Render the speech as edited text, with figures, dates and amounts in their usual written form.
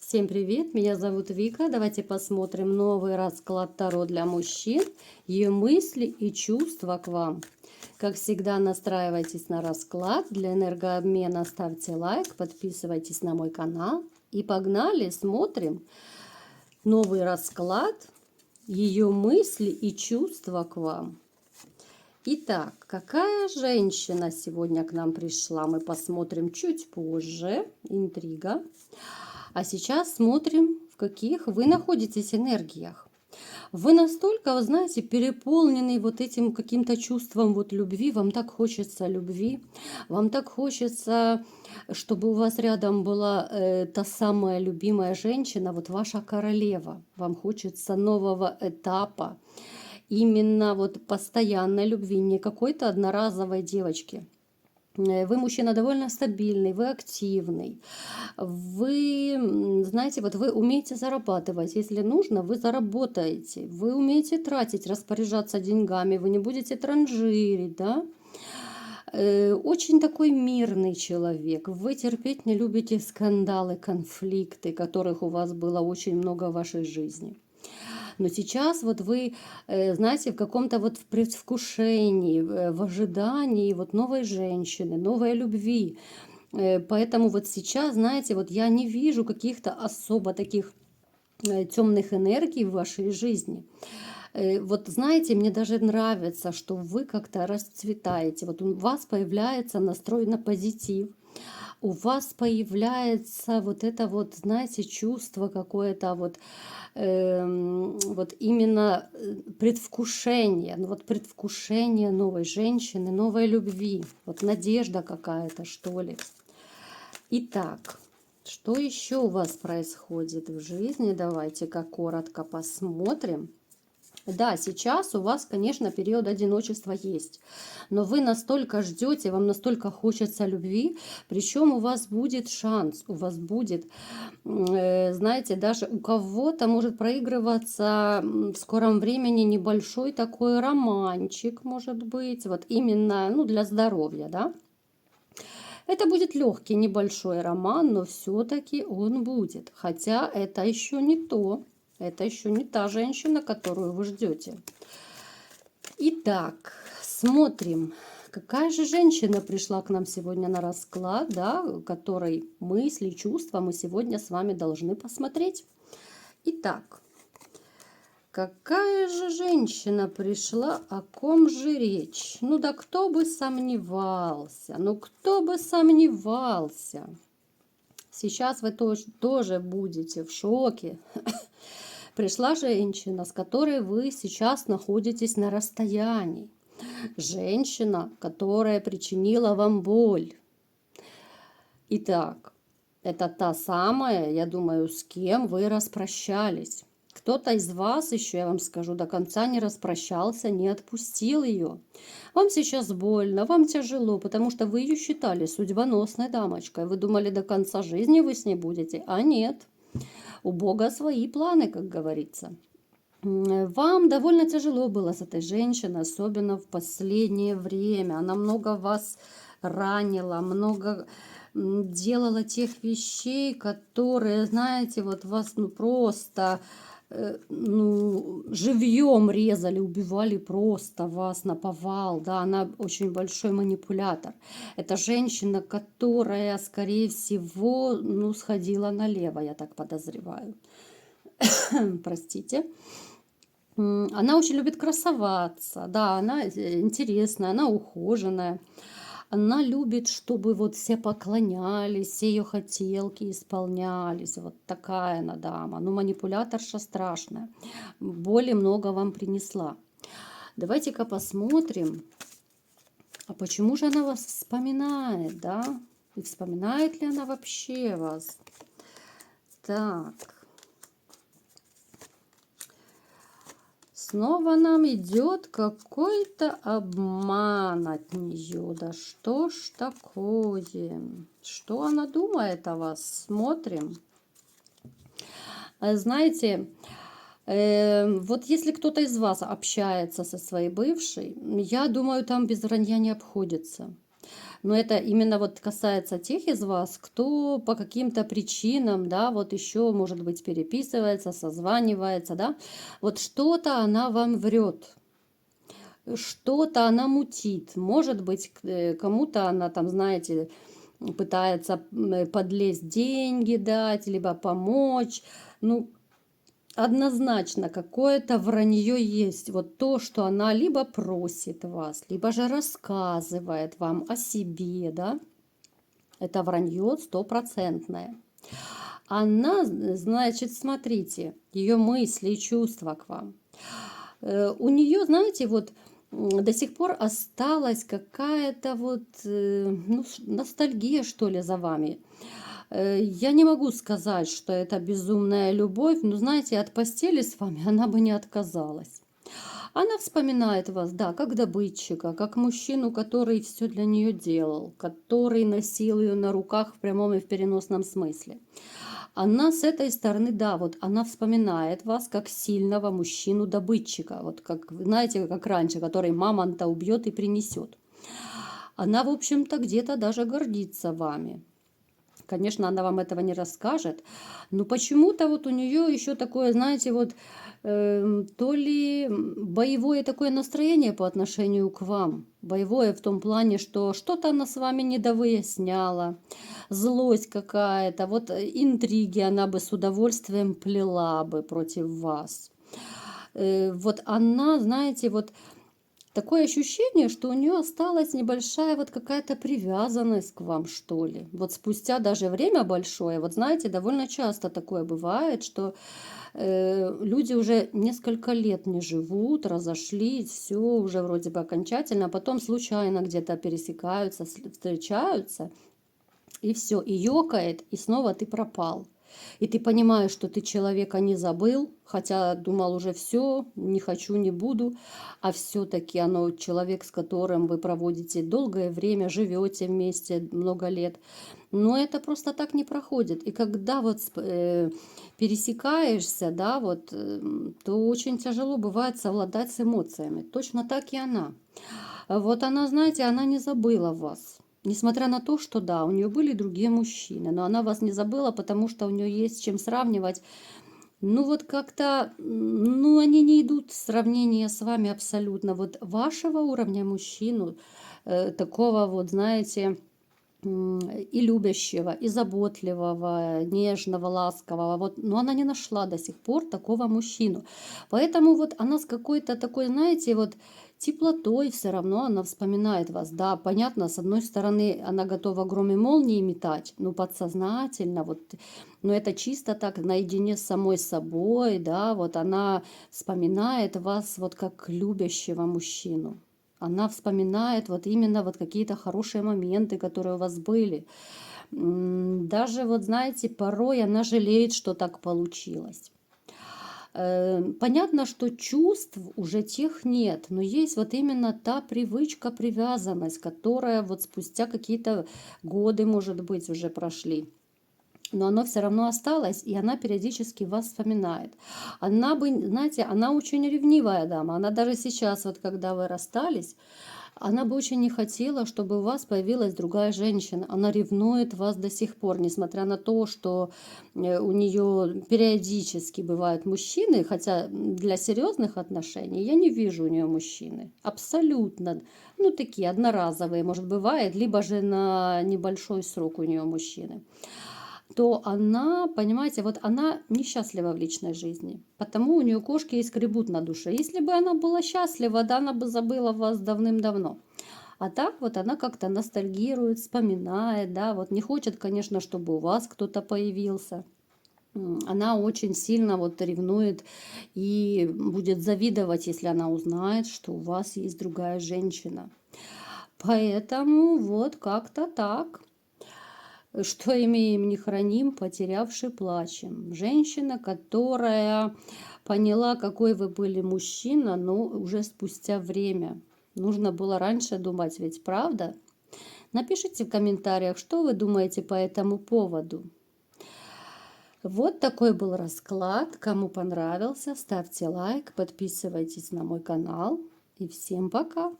Всем привет, меня зовут Вика. Давайте посмотрим новый расклад Таро для мужчин, ее мысли и чувства к вам. Как всегда, настраивайтесь на расклад. Для энергообмена ставьте лайк, подписывайтесь на мой канал. И погнали, смотрим новый расклад, ее мысли и чувства к вам. Итак, какая женщина сегодня к нам пришла, мы посмотрим чуть позже. Интрига. А сейчас смотрим, в каких вы находитесь энергиях. Вы настолько, вы знаете, переполнены вот этим каким-то чувством вот любви. Вам так хочется любви. Вам так хочется, чтобы у вас рядом была та самая любимая женщина, вот ваша королева. Вам хочется нового этапа. Именно вот постоянной любви, не какой-то одноразовой девочки. Вы мужчина довольно стабильный, вы активный, вы, знаете, вот вы умеете зарабатывать, если нужно, вы заработаете, вы умеете тратить, распоряжаться деньгами, вы не будете транжирить, да? Очень такой мирный человек, вы терпеть не любите скандалы, конфликты, которых у вас было очень много в вашей жизни. Но сейчас вот вы, знаете, в каком-то вот в предвкушении, в ожидании вот новой женщины, новой любви. Поэтому вот сейчас, знаете, вот я не вижу каких-то особо таких темных энергий в вашей жизни. Вот знаете, мне даже нравится, что вы как-то расцветаете. Вот у вас появляется настрой на позитив. У вас появляется вот это вот, знаете, чувство какое-то вот именно предвкушение, ну вот предвкушение новой женщины, новой любви, вот надежда какая-то, что ли. Итак, что еще у вас происходит в жизни? Давайте-ка коротко посмотрим. Да, сейчас у вас, конечно, период одиночества есть, но вы настолько ждете, вам настолько хочется любви, причем у вас будет шанс, у вас будет, знаете, даже у кого-то может проигрываться в скором времени небольшой такой романчик, может быть, вот именно, ну, для здоровья, да. Это будет легкий небольшой роман, но все-таки он будет, хотя это еще не то. Это еще не та женщина, которую вы ждете. Итак, смотрим, какая же женщина пришла к нам сегодня на расклад, да, которой мысли, чувства мы сегодня с вами должны посмотреть. Итак, какая же женщина пришла, о ком же речь? Ну да кто бы сомневался, ну кто бы сомневался. Сейчас вы тоже будете в шоке. Пришла женщина, с которой вы сейчас находитесь на расстоянии. Женщина, которая причинила вам боль. Итак, это та самая, я думаю, с кем вы распрощались. Кто-то из вас еще, я вам скажу, до конца не распрощался, не отпустил ее. Вам сейчас больно, вам тяжело, потому что вы ее считали судьбоносной дамочкой. Вы думали, до конца жизни вы с ней будете, а нет. У Бога свои планы, как говорится. Вам довольно тяжело было с этой женщиной, особенно в последнее время. Она много вас ранила, много делала тех вещей, которые, знаете, вот вас ну просто ну, живьем резали, убивали просто вас наповал. Да, она очень большой манипулятор. Это женщина, которая, скорее всего, ну, сходила налево, я так подозреваю. Простите. Она очень любит красоваться, да, она интересная, она ухоженная. Она любит, чтобы вот все поклонялись, все ее хотелки исполнялись. Вот такая она дама. Ну, манипуляторша страшная. Боли много вам принесла. Давайте-ка посмотрим, а почему же она вас вспоминает, да? И вспоминает ли она вообще вас? Так. Снова нам идет какой-то обман от нее. Да что ж такое? Что она думает о вас? Смотрим. Знаете, вот если кто-то из вас общается со своей бывшей, я думаю, там без вранья не обходится. Но это именно вот касается тех из вас, кто по каким-то причинам, да, вот еще, может быть, переписывается, созванивается, да, вот что-то она вам врет, что-то она мутит. Может быть, кому-то она там, знаете, пытается подлезть деньги дать, либо помочь. Ну, однозначно, какое-то вранье есть. Вот то, что она либо просит вас, либо же рассказывает вам о себе, да, это вранье стопроцентное. Она, значит, смотрите, ее мысли и чувства к вам. У нее, знаете, вот до сих пор осталась какая-то вот ну, ностальгия, что ли, за вами. Я не могу сказать, что это безумная любовь, но, знаете, от постели с вами она бы не отказалась. Она вспоминает вас, да, как добытчика, как мужчину, который все для нее делал, который носил ее на руках в прямом и в переносном смысле. Она с этой стороны, да, вот она вспоминает вас как сильного мужчину-добытчика, вот как, знаете, как раньше, который мамонта убьет и принесет. Она, в общем-то, где-то даже гордится вами. Конечно, она вам этого не расскажет, но почему-то вот у нее еще такое, знаете, вот то ли боевое такое настроение по отношению к вам. Боевое в том плане, что что-то она с вами недовыясняла, злость какая-то, вот интриги она бы с удовольствием плела бы против вас. Вот она, знаете, вот такое ощущение, что у нее осталась небольшая вот какая-то привязанность к вам, что ли. Вот спустя даже время большое, вот знаете, довольно часто такое бывает, что люди уже несколько лет не живут, разошлись, все уже вроде бы окончательно, а потом случайно где-то пересекаются, встречаются, и все, и ёкает, и снова ты пропал. И ты понимаешь, что ты человека не забыл, хотя думал уже все, не хочу, не буду, а все-таки оно человек, с которым вы проводите долгое время, живете вместе много лет. Но это просто так не проходит. И когда вот пересекаешься, да, вот, то очень тяжело бывает совладать с эмоциями. Точно так и она. Вот она, знаете, она не забыла вас. Несмотря на то, что да, у нее были другие мужчины, но она вас не забыла, потому что у нее есть с чем сравнивать. Ну вот как-то, ну они не идут в сравнение с вами абсолютно. Вот вашего уровня мужчину, такого вот, знаете, и любящего, и заботливого, нежного, ласкового. Вот, но она не нашла до сих пор такого мужчину. Поэтому вот она с какой-то такой, знаете, вот теплотой все равно она вспоминает вас. Да, понятно, с одной стороны, она готова гром и молнии метать, но подсознательно, вот, но это чисто так, наедине с самой собой, да, вот она вспоминает вас вот как любящего мужчину. Она вспоминает вот именно вот какие-то хорошие моменты, которые у вас были. Даже вот, знаете, порой она жалеет, что так получилось. Понятно, что чувств уже тех нет, но есть вот именно та привычка, привязанность, которая вот спустя какие-то годы, может быть, уже прошли. Но оно все равно осталось, и она периодически вас вспоминает. Она бы, знаете, она очень ревнивая дама. Она даже сейчас, вот когда вы расстались, она бы очень не хотела, чтобы у вас появилась другая женщина. Она ревнует вас до сих пор, несмотря на то, что у нее периодически бывают мужчины, хотя для серьезных отношений я не вижу у нее мужчины. Абсолютно. Ну, такие одноразовые, может, бывает, либо же на небольшой срок у нее мужчины. То она, понимаете, вот она несчастлива в личной жизни. Потому у нее кошки и скребут на душе. Если бы она была счастлива, да, она бы забыла вас давным-давно. А так вот она как-то ностальгирует, вспоминает, да, вот не хочет, конечно, чтобы у вас кто-то появился. Она очень сильно вот ревнует и будет завидовать, если она узнает, что у вас есть другая женщина. Поэтому вот как-то так. Что имеем, не храним, потерявши плачем. Женщина, которая поняла, какой вы были мужчина, но уже спустя время. Нужно было раньше думать, ведь правда? Напишите в комментариях, что вы думаете по этому поводу. Вот такой был расклад. Кому понравился, ставьте лайк, подписывайтесь на мой канал. И всем пока!